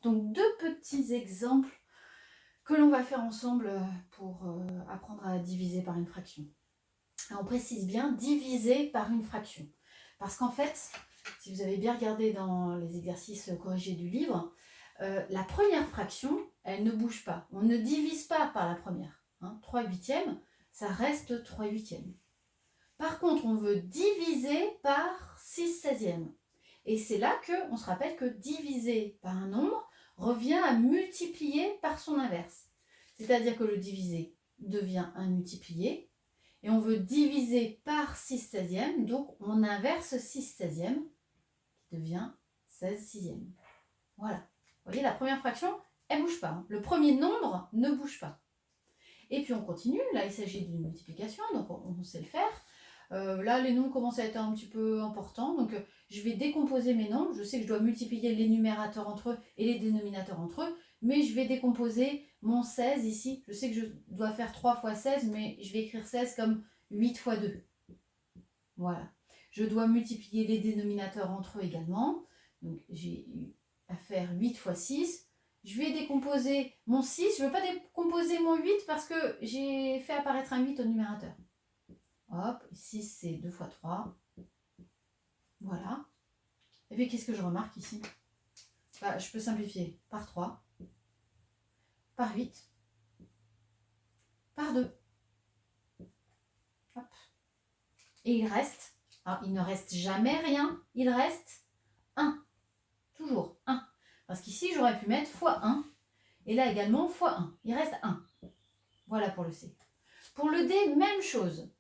Donc, deux petits exemples que l'on va faire ensemble pour apprendre à diviser par une fraction. Et on précise bien diviser par une fraction. Parce qu'en fait, si vous avez bien regardé dans les exercices corrigés du livre, la première fraction, elle ne bouge pas. On ne divise pas par la première. 3 huitièmes, ça reste 3 huitièmes. Par contre, on veut diviser par 6 seizièmes. Et c'est là qu'on se rappelle que diviser par un nombre revient à multiplier par son inverse. C'est-à-dire que le divisé devient un multiplié. Et on veut diviser par 6 seizièmes, donc on inverse 6 seizièmes, qui devient 16 sixièmes. Voilà. Vous voyez, la première fraction, elle ne bouge pas. Le premier nombre ne bouge pas. Et puis on continue. Là, il s'agit d'une multiplication, donc on sait le faire. Là, les nombres commencent à être un petit peu importants. Donc, je vais décomposer mes nombres. Je sais que je dois multiplier les numérateurs entre eux et les dénominateurs entre eux. Mais je vais décomposer mon 16 ici. Je sais que je dois faire 3 fois 16, mais je vais écrire 16 comme 8 fois 2. Voilà. Je dois multiplier les dénominateurs entre eux également. Donc, j'ai eu à faire 8 fois 6. Je vais décomposer mon 6. Je ne veux pas décomposer mon 8 parce que j'ai fait apparaître un 8 au numérateur. Hop, 6 c'est 2 fois 3. Voilà. Et puis qu'est-ce que je remarque ici? Je peux simplifier par 3, par 8, par 2. Hop. Et il reste, alors il ne reste jamais rien, il reste 1. Toujours 1. Parce qu'ici j'aurais pu mettre fois 1. Et là également fois 1. Il reste 1. Voilà pour le C. Pour le D, même chose.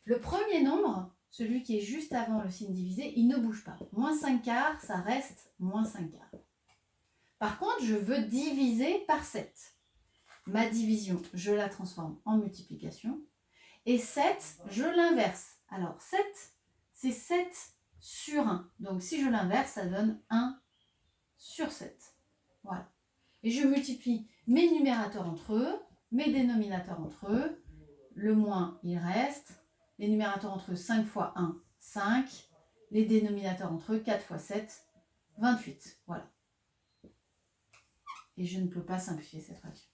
Le premier nombre, celui qui est juste avant le signe divisé, il ne bouge pas. Moins 5 quarts, ça reste moins 5 quarts. Par contre, je veux diviser par 7. Ma division, je la transforme en multiplication. Et 7, je l'inverse. Alors 7, c'est 7 sur 1. Donc si je l'inverse, ça donne 1 sur 7. Voilà. Et je multiplie mes numérateurs entre eux, mes dénominateurs entre eux. Le moins, il reste. Les numérateurs entre eux, 5 fois 1, 5. Les dénominateurs entre eux, 4 fois 7, 28. Voilà. Et je ne peux pas simplifier cette fraction.